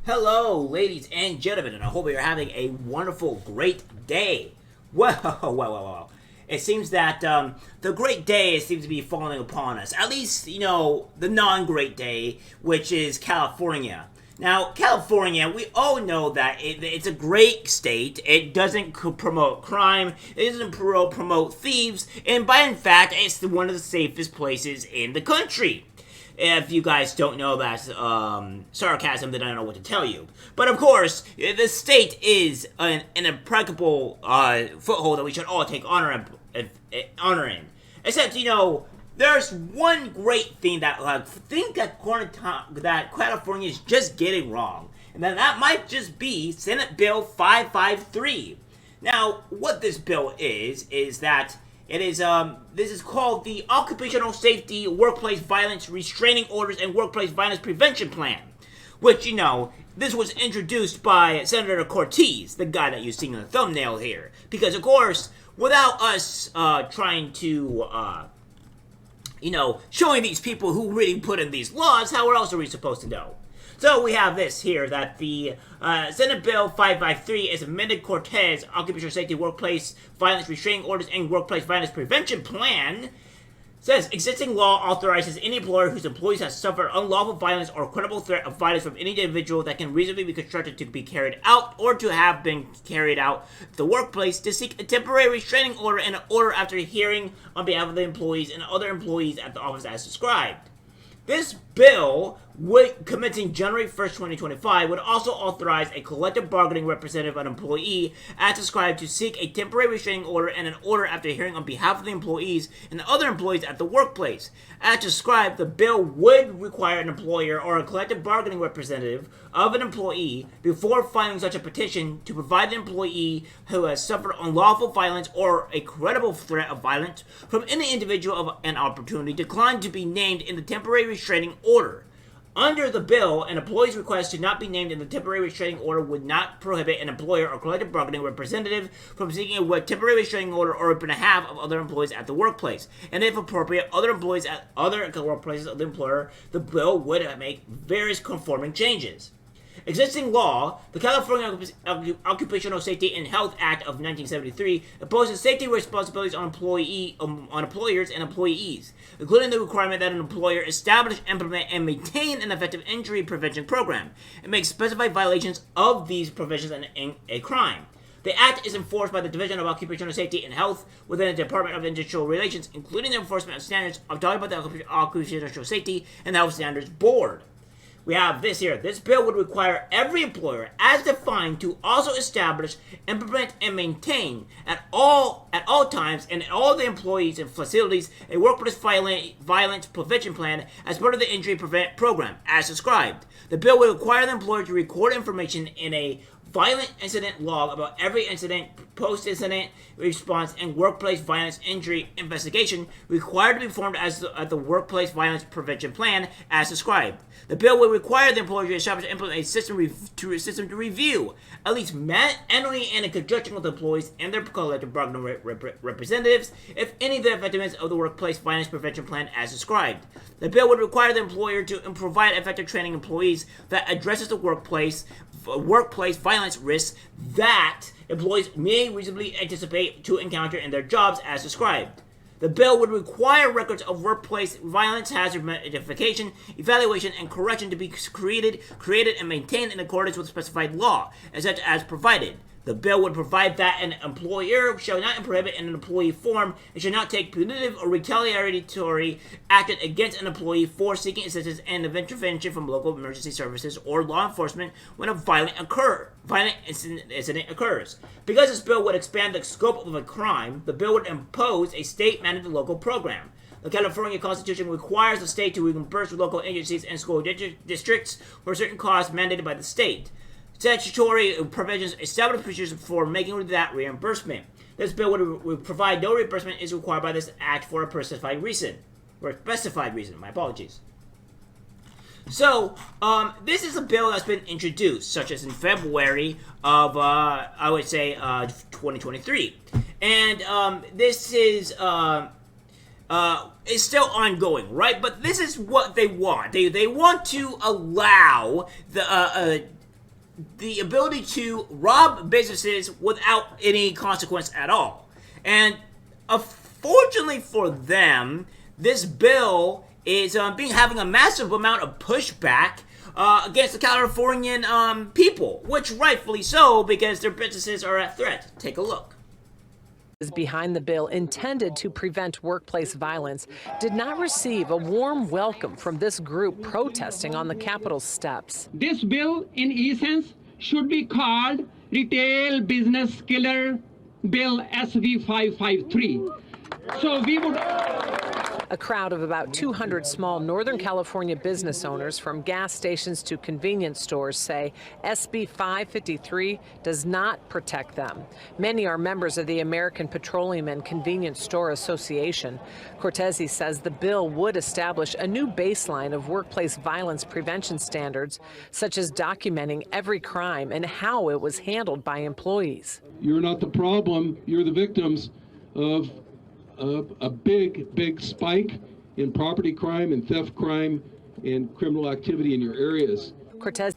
Hello, ladies and gentlemen, and I hope you're having a wonderful, great day. Well. It seems that the great day seems to be falling upon us. At least, the non-great day, which is California. Now, California, we all know that it's a great state. It doesn't promote crime. It doesn't promote thieves. And in fact, it's one of the safest places in the country. If you guys don't know that sarcasm, then I don't know what to tell you. But of course, the state is an impregnable foothold that we should all take honor in. Except, there's one great thing that that California is just getting wrong. And then that might just be Senate Bill 553. Now, what this bill is that this is called the Occupational Safety, Workplace Violence Restraining Orders, and Workplace Violence Prevention Plan. Which, this was introduced by Senator Cortese, the guy that you see in the thumbnail here. Because, of course, without us trying to, showing these people who really put in these laws, how else are we supposed to know? So we have this here, that the Senate Bill 553 is amended Cortese Occupational Safety, Workplace Violence Restraining Orders, and Workplace Violence Prevention Plan. Says, existing law authorizes any employer whose employees have suffered unlawful violence or credible threat of violence from any individual that can reasonably be constructed to be carried out or to have been carried out at the workplace to seek a temporary restraining order and an order after hearing on behalf of the employees and other employees at the office as described. This bill, commencing January 1st, 2025, would also authorize a collective bargaining representative of an employee as described to seek a temporary restraining order and an order after hearing on behalf of the employees and other employees at the workplace. As described, the bill would require an employer or a collective bargaining representative of an employee, before filing such a petition, to provide the employee who has suffered unlawful violence or a credible threat of violence from any individual of an opportunity declined to be named in the temporary restraining order. Under the bill, an employee's request to not be named in the temporary restraining order would not prohibit an employer or collective bargaining representative from seeking a temporary restraining order on behalf of other employees at the workplace. And if appropriate, other employees at other workplaces of the employer, the bill would make various conforming changes. Existing law, the California Occupational Safety and Health Act of 1973, imposes safety responsibilities on employers and employees, including the requirement that an employer establish, implement, and maintain an effective injury prevention program, and make specified violations of these provisions a crime. The Act is enforced by the Division of Occupational Safety and Health within the Department of Industrial Relations, including the enforcement of standards. I'm talking about the Occupational Safety and Health Standards Board. We have this here. This bill would require every employer, as defined, to also establish, implement, and maintain at all times and at all the employees and facilities a workplace violence prevention plan as part of the injury prevent program, as described. The bill would require the employer to record information in a violent incident log about every incident, post-incident response, and workplace violence injury investigation required to be performed as the workplace violence prevention plan as described. The bill will require the employer to establish and implement a system to review, at least annually and in conjunction with employees and their collective bargaining representatives, if any of the effectiveness of the workplace violence prevention plan as described. The bill would require the employer to provide effective training employees that addresses the workplace violence risks that employees may reasonably anticipate to encounter in their jobs as described. The bill would require records of workplace violence hazard identification, evaluation, and correction to be created and maintained in accordance with specified law, such as provided. The bill would provide that an employer shall not prohibit an employee form and shall not take punitive or retaliatory action against an employee for seeking assistance and intervention from local emergency services or law enforcement when a violent incident occurs. Because this bill would expand the scope of a crime, the bill would impose a state-mandated local program. The California Constitution requires the state to reimburse local agencies and school districts for certain costs mandated by the state. Statutory provisions establish procedures for making that reimbursement. This bill would provide no reimbursement is required by this act for a specified reason. My apologies. So, this is a bill that's been introduced, such as in February of, 2023. And this is still ongoing, right? But this is what they want. They want to allow the ability to rob businesses without any consequence at all. And unfortunately for them, this bill is having a massive amount of pushback against the Californian people, which rightfully so, because their businesses are at threat. Take a look. Behind the bill intended to prevent workplace violence did not receive a warm welcome from this group protesting on the Capitol steps. This bill, in essence, should be called Retail Business Killer Bill SV 553. So we would... A crowd of about 200 small Northern California business owners, from gas stations to convenience stores, say SB 553 does not protect them. Many are members of the American Petroleum and Convenience Store Association. Cortese says the bill would establish a new baseline of workplace violence prevention standards, such as documenting every crime and how it was handled by employees. You're not the problem, you're the victims of a big spike in property crime and theft crime and criminal activity in your areas. Cortese.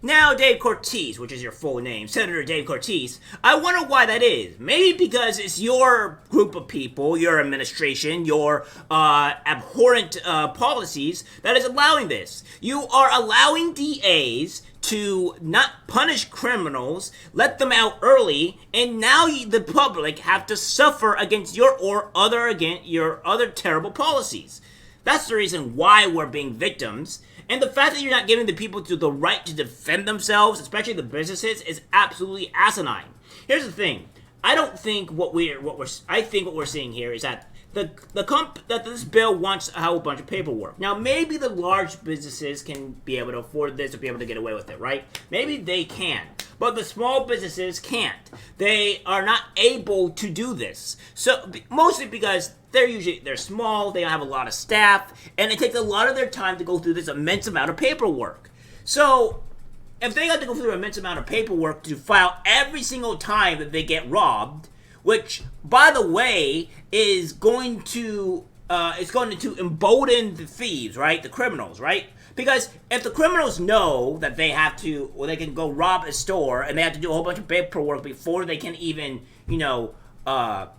Now, Dave Cortese, which is your full name, Senator Dave Cortese, I wonder why that is. Maybe because it's your group of people, your administration, your abhorrent policies that is allowing this. You are allowing DAs to not punish criminals, let them out early, and now the public have to suffer against your other terrible policies. That's the reason why we're being victims. And the fact that you're not giving the people the right to defend themselves, especially the businesses, is absolutely asinine. Here's the thing: I think what we're seeing here is that that this bill wants to have a bunch of paperwork. Now, maybe the large businesses can be able to afford this or be able to get away with it, right? Maybe they can, but the small businesses can't. They are not able to do this. So mostly because they're small, they don't have a lot of staff, and it takes a lot of their time to go through this immense amount of paperwork. So if they got to go through an immense amount of paperwork to file every single time that they get robbed, which, by the way, is going to embolden the thieves, right? The criminals, right? Because if the criminals know that they can go rob a store and they have to do a whole bunch of paperwork before they can even, the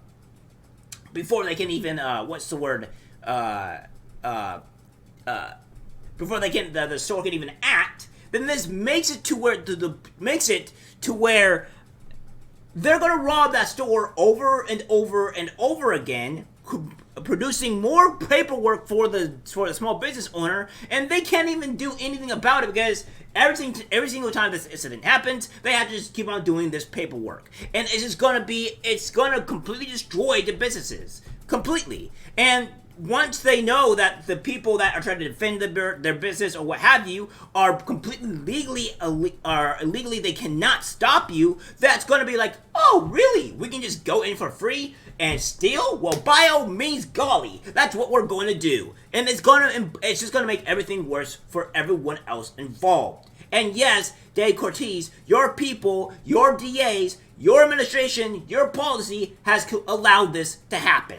store can even act, then this makes it to where they're going to rob that store over and over and over again, producing more paperwork for the small business owner, and they can't even do anything about it because every single time this incident happens, they have to just keep on doing this paperwork. And it's going to completely destroy the businesses. Completely. And once they know that the people that are trying to defend their business or what have you are completely illegally, they cannot stop you, that's going to be like, oh, really? We can just go in for free and steal? Well, by all means, golly, that's what we're going to do. And it's just going to make everything worse for everyone else involved. And yes, Dave Cortese, your people, your DAs, your administration, your policy has allowed this to happen.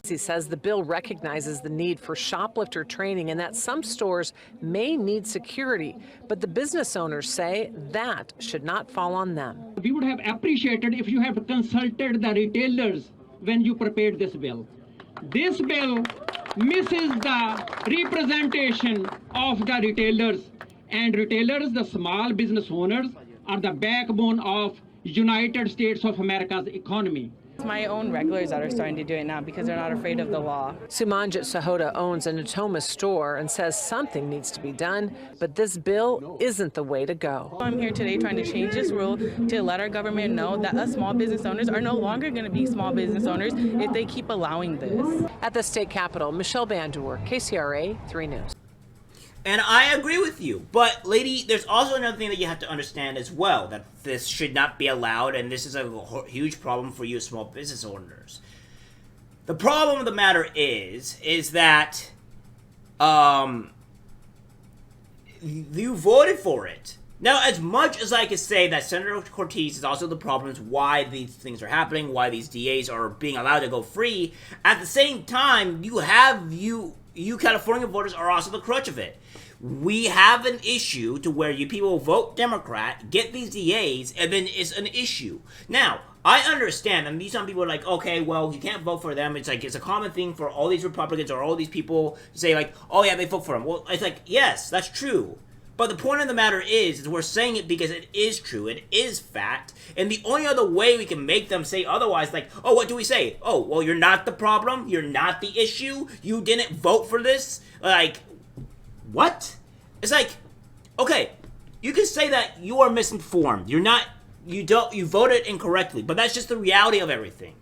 He says the bill recognizes the need for shoplifter training and that some stores may need security, but the business owners say that should not fall on them. We would have appreciated if you had consulted the retailers when you prepared this bill. This bill misses the representation of the retailers, and retailers, the small business owners, are the backbone of United States of America's economy. It's my own regulars that are starting to do it now because they're not afraid of the law. Sumanjit Sahota owns a Natoma store and says something needs to be done, but this bill isn't the way to go. I'm here today trying to change this rule to let our government know that us small business owners are no longer going to be small business owners if they keep allowing this. At the state capitol, Michelle Bandur, KCRA 3 News. And I agree with you, but lady, there's also another thing that you have to understand as well, that this should not be allowed, and this is a huge problem for you small business owners. The problem of the matter is that you voted for it. Now, as much as I could say that Senator Cortese is also the problems why these things are happening, why these DAs are being allowed to go free, at the same time, you California voters are also the crutch of it. we have an issue to where you people vote Democrat, get these DAs, and then it's an issue. Now, I understand, and some people are like, okay, well, you can't vote for them. It's like, it's a common thing for all these Republicans or all these people to say, like, oh yeah, they vote for them. Well, it's like, yes, that's true. But the point of the matter is we're saying it because it is true, it is fact, and the only other way we can make them say otherwise, like, oh, what do we say? Oh, well, you're not the problem, you're not the issue, you didn't vote for this? Like, what? It's like, okay, you can say that you are misinformed, you voted incorrectly, but that's just the reality of everything.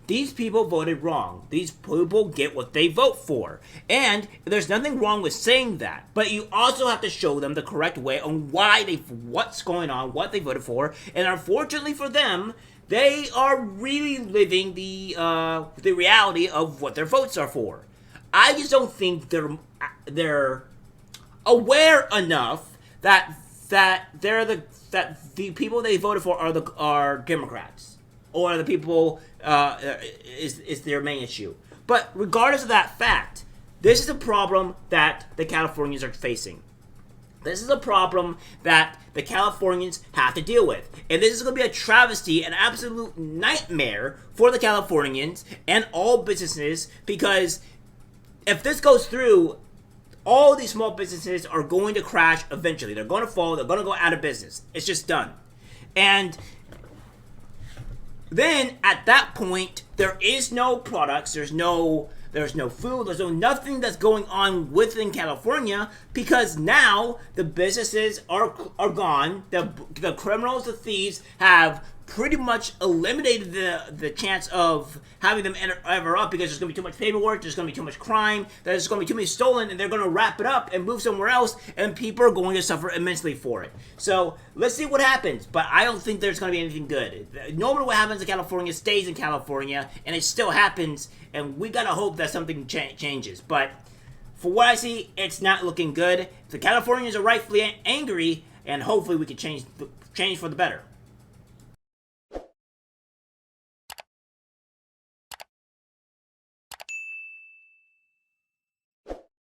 These people voted wrong. These people get what they vote for. And there's nothing wrong with saying that. But you also have to show them the correct way on what's going on, what they voted for. And unfortunately for them, they are really living the reality of what their votes are for. I just don't think they're aware enough that the people they voted for are Democrats, or the people is their main issue. But regardless of that fact, this is a problem that the Californians are facing. This is a problem that the Californians have to deal with. And this is going to be a travesty, an absolute nightmare for the Californians and all businesses, because if this goes through, all these small businesses are going to crash eventually. They're going to fall. They're going to go out of business. It's just done. And then at that point, there is no products, there's no food, there's no nothing that's going on within California, because now the businesses are gone. The criminals, the thieves have pretty much eliminated the chance of having them ever up, because there's going to be too much paperwork, there's going to be too much crime, there's going to be too many stolen, and they're going to wrap it up and move somewhere else, and people are going to suffer immensely for it. So let's see what happens, but I don't think there's going to be anything good. Normally what happens in California stays in California, and it still happens, and we got to hope that something changes. But for what I see, it's not looking good. The Californians are rightfully angry, and hopefully we can change for the better.